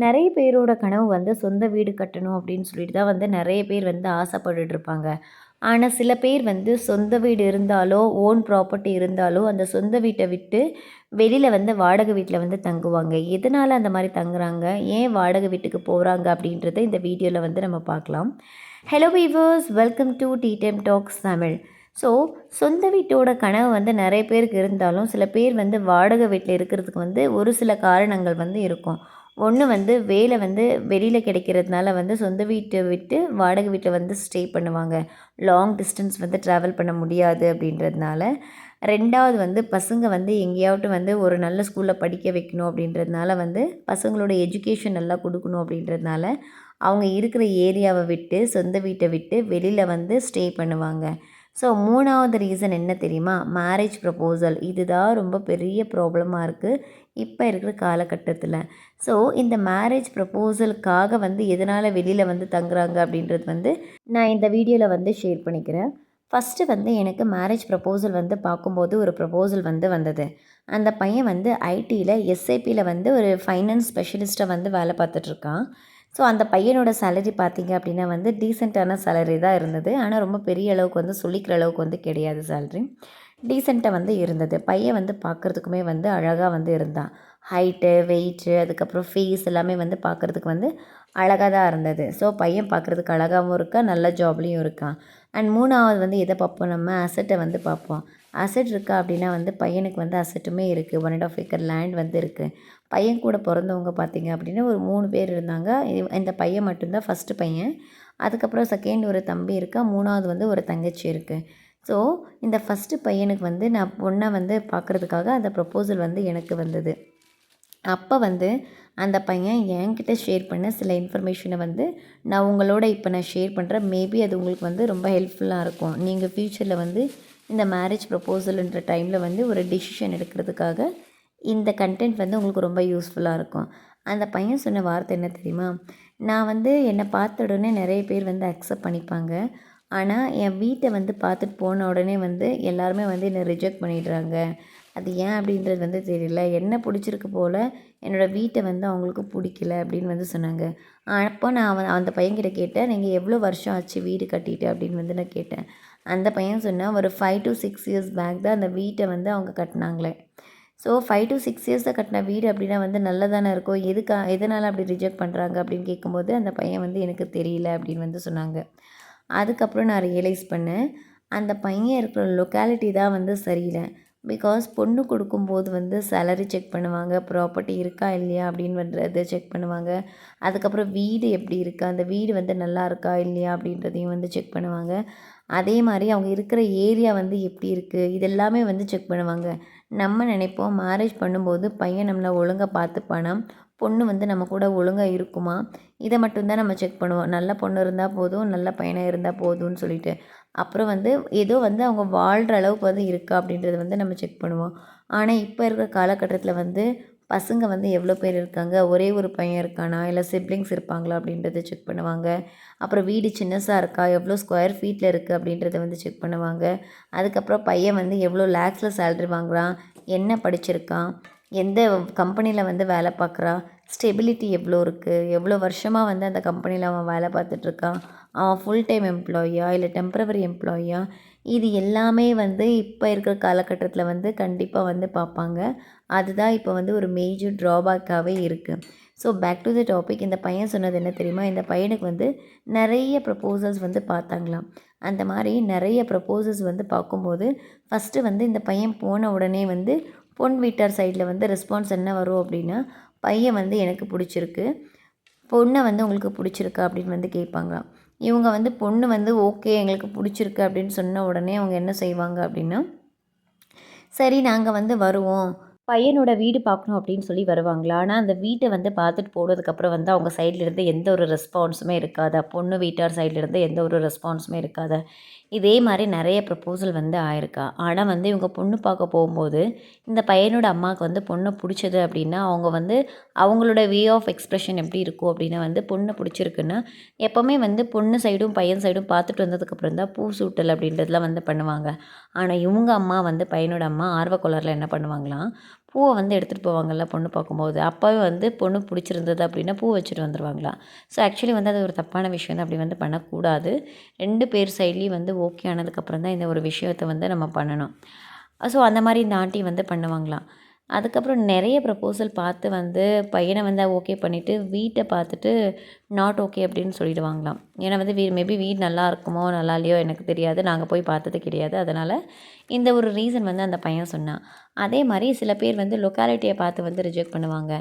நிறைய பேரோட கனவு வந்து சொந்த வீடு கட்டணும் அப்படின்னு சொல்லிட்டு தான் வந்து நிறைய பேர் வந்து ஆசைப்பட்டுட்டு இருப்பாங்க. ஆனால் சில பேர் வந்து சொந்த வீடு இருந்தாலோ ஓன் ப்ராப்பர்ட்டி இருந்தாலோ அந்த சொந்த வீட்டை விட்டு வெளியில் வந்து வாடகை வீட்டில் வந்து தங்குவாங்க. எதனால் அந்த மாதிரி தங்குறாங்க, ஏன் வாடகை வீட்டுக்கு போகிறாங்க அப்படின்றத இந்த வீடியோவில் வந்து நம்ம பார்க்கலாம். Hello viewers, welcome to the Time Talks Tamil. So சொந்த வீட்டோட கனவு வந்து நிறைய பேருக்கு இருந்தாலும் சில பேர் வந்து வாடகை வீட்டில் இருக்கிறதுக்கு வந்து ஒரு சில காரணங்கள் வந்து இருக்கும். ஒன்று வந்து வேலை வந்து வெளியில் கிடைக்கிறதுனால வந்து சொந்த வீட்டை விட்டு வாடகை வீட்டில் வந்து ஸ்டே பண்ணுவாங்க. லாங் டிஸ்டன்ஸ் வந்து ட்ராவல் பண்ண முடியாது அப்படின்றதுனால. ரெண்டாவது வந்து பசங்க வந்து எங்கேயாவது வந்து ஒரு நல்ல ஸ்கூலில் படிக்க வைக்கணும் அப்படின்றதுனால வந்து பசங்களோட எஜுகேஷன் நல்லா கொடுக்கணும் அப்படின்றதுனால அவங்க இருக்கிற ஏரியாவை விட்டு சொந்த வீட்டை விட்டு வெளியில் வந்து ஸ்டே பண்ணுவாங்க. ஸோ மூணாவது ரீசன் என்ன தெரியுமா? Marriage proposal. இதுதான் ரொம்ப பெரிய ப்ராப்ளமாக இருக்குது இப்போ இருக்கிற காலகட்டத்தில். ஸோ இந்த மேரேஜ் ப்ரப்போசலுக்காக வந்து எதனால் வெளியில் வந்து தங்குறாங்க அப்படின்றது வந்து நான் இந்த வீடியோவில் வந்து ஷேர் பண்ணிக்கிறேன். ஃபஸ்ட்டு வந்து எனக்கு மேரேஜ் ப்ரப்போசல் வந்து பார்க்கும்போது ஒரு ப்ரப்போசல் வந்து வந்தது. அந்த பையன் வந்து ஐடியில் எஸ்ஐபியில் வந்து ஒரு ஃபைனான்ஸ் ஸ்பெஷலிஸ்ட்டாக வந்து வேலை பார்த்துட்ருக்கான். ஸோ அந்த பையனோட சேலரி பார்த்திங்க அப்படின்னா வந்து டீசெண்டான சேலரி தான் இருந்தது. ஆனால் ரொம்ப பெரிய அளவுக்கு வந்து சொல்லிக்கிற அளவுக்கு வந்து கிடையாது சேலரி. டீசெண்டாக வந்து இருந்தது. பையன் வந்து பார்க்குறதுக்குமே வந்து அழகாக வந்து இருந்தான். ஹைட்டு, வெயிட்டு, அதுக்கப்புறம் ஃபேஸ் எல்லாமே வந்து பார்க்குறதுக்கு வந்து அழகாக தான் இருந்தது. ஸோ பையன் பார்க்குறதுக்கு அழகாகவும் இருக்கான், நல்ல ஜாப்லேயும் இருக்கான். அண்ட் மூணாவது வந்து எதை பார்ப்போம், நம்ம அசட்டை வந்து பார்ப்போம். அசட் இருக்கா அப்படின்னா வந்து பையனுக்கு வந்து அசட்டுமே இருக்குது. 1.5 ஏக்கர் லேண்ட் வந்து இருக்குது. பையன் கூட பிறந்தவங்க பார்த்திங்க அப்படின்னா ஒரு 3 பேர் இருந்தாங்க. இந்த பையன் மட்டும்தான் ஃபஸ்ட்டு பையன். அதுக்கப்புறம் செகண்ட் ஒரு தம்பி இருக்கான். மூணாவது வந்து ஒரு தங்கச்சி இருக்குது. ஸோ இந்த ஃபஸ்ட்டு பையனுக்கு வந்து நான் பொண்ணை வந்து பார்க்குறதுக்காக அந்த ப்ரப்போசல் வந்து எனக்கு வந்தது. அப்போ வந்து அந்த பையன் என்கிட்ட ஷேர் பண்ண சில இன்ஃபர்மேஷனை வந்து நான் உங்களோட இப்போ நான் ஷேர் பண்ணுறேன். மேபி அது உங்களுக்கு வந்து ரொம்ப ஹெல்ப்ஃபுல்லாக இருக்கும். நீங்கள் ஃப்யூச்சரில் வந்து இந்த மேரேஜ் ப்ரப்போசல்ன்ற டைமில் வந்து ஒரு டிசிஷன் எடுக்கிறதுக்காக இந்த கண்டென்ட் வந்து உங்களுக்கு ரொம்ப யூஸ்ஃபுல்லாக இருக்கும். அந்த பையன் சொன்ன வார்த்தை என்ன தெரியுமா? நான் வந்து என்னை பார்த்த உடனே நிறைய பேர் வந்து அக்செப்ட் பண்ணிப்பாங்க. ஆனால் என் வீட்டை வந்து பார்த்துட்டு போன உடனே வந்து எல்லாருமே வந்து என்னை ரிஜெக்ட் பண்ணிடுறாங்க. அது ஏன் அப்படின்றது வந்து தெரியல. என்ன பிடிச்சிருக்கு போல், என்னோடய வீட்டை வந்து அவங்களுக்கு பிடிக்கல அப்படின்னு வந்து சொன்னாங்க. அப்போ நான் அந்த பையன்கிட்ட கேட்டேன், நீங்கள் எவ்வளோ வருஷம் ஆச்சு வீடு கட்டிட்டு அப்படின்னு வந்து நான் கேட்டேன். அந்த பையன் சொன்னால் ஒரு 5 to 6 இயர்ஸ் பேக் தான் அந்த வீட்டை வந்து அவங்க கட்டினாங்களே. ஸோ 5 to 6 இயர்ஸில் கட்டின வீடு அப்படின்னா வந்து நல்லதானே இருக்கும். எதனால் அப்படி ரிஜெக்ட் பண்ணுறாங்க அப்படின்னு கேட்கும்போது அந்த பையன் வந்து எனக்கு தெரியல அப்படின்னு வந்து சொன்னாங்க. அதுக்கப்புறம் நான் ரியலைஸ் பண்ணேன், அந்த பையன் இருக்கிற லொக்காலிட்டி தான் வந்து சரியில்லை. பிகாஸ் பொண்ணு கொடுக்கும்போது வந்து சேலரி செக் பண்ணுவாங்க, ப்ராப்பர்ட்டி இருக்கா இல்லையா அப்படின்றத செக் பண்ணுவாங்க. அதுக்கப்புறம் வீடு எப்படி இருக்குது, அந்த வீடு வந்து நல்லா இருக்கா இல்லையா அப்படின்றதையும் வந்து செக் பண்ணுவாங்க. அதே மாதிரி அவங்க இருக்கிற ஏரியா வந்து எப்படி இருக்குது, இதெல்லாமே வந்து செக் பண்ணுவாங்க. நம்ம நினைப்போம் மேரேஜ் பண்ணும்போது பையன் நம்மளை ஒழுங்காக பார்த்துப்பானா, பொண்ணு வந்து நம்ம கூட ஒழுங்காக இருக்குமா, இதை மட்டும்தான் நம்ம செக் பண்ணுவோம். நல்ல பொண்ணு இருந்தால் போதும், நல்ல பையனாக இருந்தால் போதும்னு சொல்லிட்டு. அப்புறம் வந்து ஏதோ வந்து அவங்க வாழ்கிற அளவுக்கு வந்து இருக்கா அப்படின்றத வந்து நம்ம செக் பண்ணுவோம். ஆனால் இப்போ இருக்கிற காலகட்டத்தில் வந்து பசங்க வந்து எவ்வளோ பேர் இருக்காங்க, ஒரே ஒரு பையன் இருக்கானா, இல்லை சிப்ளிங்ஸ் இருப்பாங்களா அப்படின்றத செக் பண்ணுவாங்க. அப்புறம் வீடு சின்னசாக இருக்கா, எவ்வளோ ஸ்கொயர் ஃபீட்டில் இருக்குது அப்படின்றத வந்து செக் பண்ணுவாங்க. அதுக்கப்புறம் பையன் வந்து எவ்வளோ லேக்ஸில் சேலரி வாங்குகிறான், என்ன படிச்சிருக்கான், எந்த கம்பெனியில் வந்து வேலை பார்க்குறான், ஸ்டெபிலிட்டி எவ்வளோ இருக்குது, எவ்வளோ வருஷமாக வந்து அந்த கம்பெனியில் அவன் வேலை பார்த்துட்ருக்கான், அவன் ஃபுல் டைம் எம்ப்ளாயியா இல்லை டெம்பரவரி எம்ப்ளாயியா, இது எல்லாமே வந்து இப்போ இருக்கிற காலகட்டத்தில் வந்து கண்டிப்பாக வந்து பார்ப்பாங்க. அதுதான் இப்போ வந்து ஒரு மேஜர் ட்ராபேக்காகவே இருக்குது. So back to the topic. இந்த பையன் சொன்னது என்ன தெரியுமா? இந்த பையனுக்கு வந்து நிறைய ப்ரப்போசல்ஸ் வந்து பார்த்தாங்களாம். அந்த மாதிரி நிறைய ப்ரப்போசல்ஸ் வந்து பார்க்கும்போது ஃபஸ்ட்டு வந்து இந்த பையன் போன உடனே வந்து பொன் வீட்டார் சைடில் வந்து ரெஸ்பான்ஸ் என்ன வரும் அப்படின்னா, பையன் வந்து எனக்கு பிடிச்சிருக்கு, பொண்ணை வந்து உங்களுக்கு பிடிச்சிருக்கா அப்படின்னு வந்து கேட்பாங்களாம். இவங்க வந்து பொண்ணு வந்து ஓகே எங்களுக்கு பிடிச்சிருக்கு அப்படின்னு சொன்ன உடனே அவங்க என்ன செய்வாங்க அப்படின்னா, சரி நாங்கள் வந்து வருவோம், பையனோட வீடு பார்க்கணும் அப்படின்னு சொல்லி வருவாங்களா. ஆனால் அந்த வீட்டை வந்து பார்த்துட்டு போனதுக்கப்புறம் வந்து அவங்க சைட்லேருந்து எந்த ஒரு ரெஸ்பான்ஸுமே இருக்காதா, பொண்ணு வீட்டார் சைட்லேருந்து எந்த ஒரு ரெஸ்பான்ஸுமே இருக்காதா. இதே மாதிரி நிறைய ப்ரப்போசல் வந்து ஆயிருக்கா. ஆனால் வந்து இவங்க பொண்ணு பார்க்க போகும்போது இந்த பையனோட அம்மாவுக்கு வந்து பொண்ணை பிடிச்சது அப்படின்னா அவங்க வந்து அவங்களோட வே ஆஃப் எக்ஸ்ப்ரெஷன் எப்படி இருக்கும் அப்படின்னா வந்து பொண்ணை பிடிச்சிருக்குன்னா எப்போவுமே வந்து பொண்ணு சைடும் பையன் சைடும் பார்த்துட்டு வந்ததுக்கப்புறம் தான் பூ சூட்டல் அப்படின்றதுலாம் வந்து பண்ணுவாங்க. ஆனால் இவங்க அம்மா வந்து பையனோட அம்மா ஆர்வக்கோளாறில் என்ன பண்ணுவாங்களாம், பூவை வந்து எடுத்துகிட்டு போவாங்கல்ல பொண்ணு பார்க்கும்போது. அப்போவே வந்து பொண்ணு பிடிச்சிருந்தது அப்படின்னா பூ வச்சுட்டு வந்துருவாங்களாம். ஸோ ஆக்சுவலி வந்து அது ஒரு தப்பான விஷயம் தான். அப்படி வந்து பண்ணக்கூடாது. 2 பேர் சைட்லேயும் வந்து ஓகே ஆனதுக்கப்புறம் தான் இந்த ஒரு விஷயத்த வந்து நம்ம பண்ணணும். ஸோ அந்த மாரி இந்த ஆண்டி வந்து பண்ணுவாங்களாம். அதுக்கப்புறம் நெறைய ப்ரப்போசல் பார்த்து வந்து பையன வந்து ஓகே பண்ணிவிட்டு, வீட்ட பார்த்துட்டு நாட் ஓகே அப்படின்னு சொல்லிடுவாங்களாம். ஏன்னா வந்து மேபி வீடு நல்லா இருக்குமோ, நல்லா இல்லையோ எனக்கு தெரியாது. நாங்க போய் பார்த்தது கிடையாது. அதனால இந்த ஒரு ரீசன் வந்து அந்த பையன் சொன்னான். அதே மாரி சில பேர் வந்து லொக்காலிட்டிய பார்த்து வந்து ரிஜெக்ட் பண்ணுவாங்க.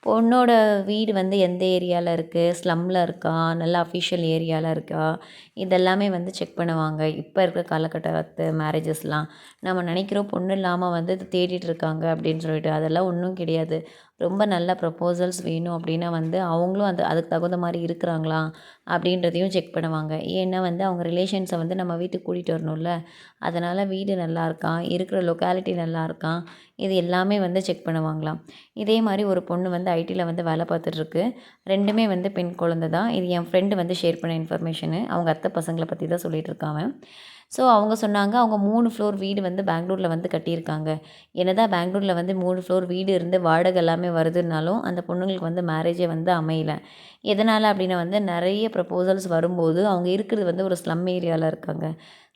பொண்ணோட வீடு வந்து எந்த ஏரியால இருக்கு, ஸ்லம்ல இருக்கா, நல்லா அஃபிஷியல் ஏரியால இருக்கா, இதெல்லாமே வந்து செக் பண்ணுவாங்க. இப்ப இருக்கிற காலகட்டத்து மேரேஜஸ்லாம். நம்ம நினைக்கிறோம் பொண்ணு இல்லாம வந்து தேடிட்டு இருக்காங்க அப்படின்னு சொல்லிட்டு. அதெல்லாம் ஒண்ணும் கிடையாது. ரொம்ப நல்ல ப்ரப்போசல்ஸ் வேணும் அப்படின்னா வந்து அவங்களும் அதுக்கு தகுந்த மாரி இருக்கிறாங்களா அப்படின்றதையும் செக் பண்ணுவாங்க. ஏன்னா வந்து அவங்க ரிலேஷன்ஸை வந்து நம்ம வீட்டுக்கு கூட்டிகிட்டு வரணும்ல. அதனால் வீடு நல்லா இருக்கா, இருக்கிற லொக்காலிட்டி நல்லா இருக்கா, இது எல்லாமே வந்து செக் பண்ணுவாங்களாம். இதே மாரி ஒரு பொண்ணு வந்து ஐடில வந்து வேலை பார்த்துட்ருக்கு. 2மே வந்து பெண் குழந்தை தான். இது என் ஃப்ரெண்டு வந்து ஷேர் பண்ண இன்ஃபர்மேஷனு. அவங்க அத்தை பசங்கள பத்தி தான் சொல்லிட்டு இருக்கான் அவன். ஸோ அவங்க சொன்னாங்க, அவங்க 3 ஃப்ளோர் வீடு வந்து பெங்களூர்ல வந்து கட்டியிருக்காங்க. என்னதான் பெங்களூர்ல வந்து 3 ஃப்ளோர் வீடு இருந்து வாடகை எல்லாமே வருதுன்னாலும், அந்த பொண்ணுங்களுக்கு வந்து மேரேஜே வந்து அமையல. எதனால அப்படின்னா வந்து நெறைய ப்ரப்போசல்ஸ் வரும்போது, அவங்க இருக்கிறது வந்து ஒரு ஸ்லம் ஏரியால இருக்காங்க.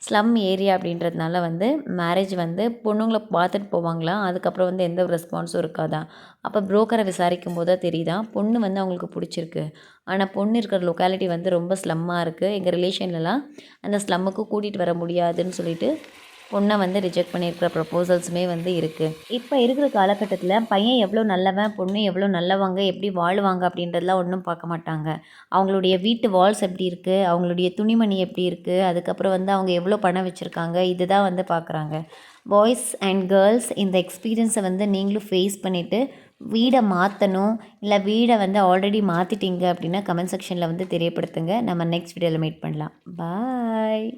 ஸ்லம் ஏரியா அப்படின்றதுனால வந்து மேரேஜ் வந்து பொண்ணுங்கள பார்த்துட்டு போவாங்களாம். அதுக்கப்புறம் வந்து எந்த ஒரு ரெஸ்பான்ஸும் இருக்காதாம். அப்போ புரோக்கர விசாரிக்கும்போது தான் தெரியுதாம், பொண்ணு வந்து அவங்களுக்கு புடிச்சிருக்கு. ஆனா பொண்ணு இருக்கிற லொக்காலிட்டி வந்து ரொம்ப ஸ்லம்மா இருக்கு. எங்க ரிலேஷன்லலாம் அந்த ஸ்லம்முக்கு கூட்டிட்டு வர முடியாதுன்னு சொல்லிட்டு, பொண்ண வந்து ரிஜெக்ட் பண்ணியிருக்கிற ப்ரப்போசல்ஸுமே வந்து இருக்கு. இப்ப இருக்கிற காலகட்டத்தில பையன் எவ்வளோ நல்லவன், பொண்ணு எவ்வளோ நல்லவங்க, எப்படி வாழுவாங்க அப்படின்றதெல்லாம் ஒண்ணும் பார்க்க மாட்டாங்க. அவங்களுடைய வீட்டு வால்ஸ் எப்படி இருக்கு, அவங்களுடைய துணிமணி எப்படி இருக்கு, அதுக்கப்புறம் வந்து அவங்க எவ்வளோ பணம் வச்சிருக்காங்க, இதுதான் வந்து பார்க்குறாங்க. பாய்ஸ் அண்ட் கேர்ள்ஸ் இந்த எக்ஸ்பீரியன்ஸை வந்து நீங்களும் ஃபேஸ் பண்ணிவிட்டு வீட மாற்றணும், இல்ல வீட வந்து ஆல்ரெடி மாத்திட்டீங்க அப்படின்னா கமெண்ட் செக்ஷன்ல வந்து தெரியப்படுத்துங்க. நம்ம நெக்ஸ்ட் வீடியோல மீட் பண்ணலாம். பாய்.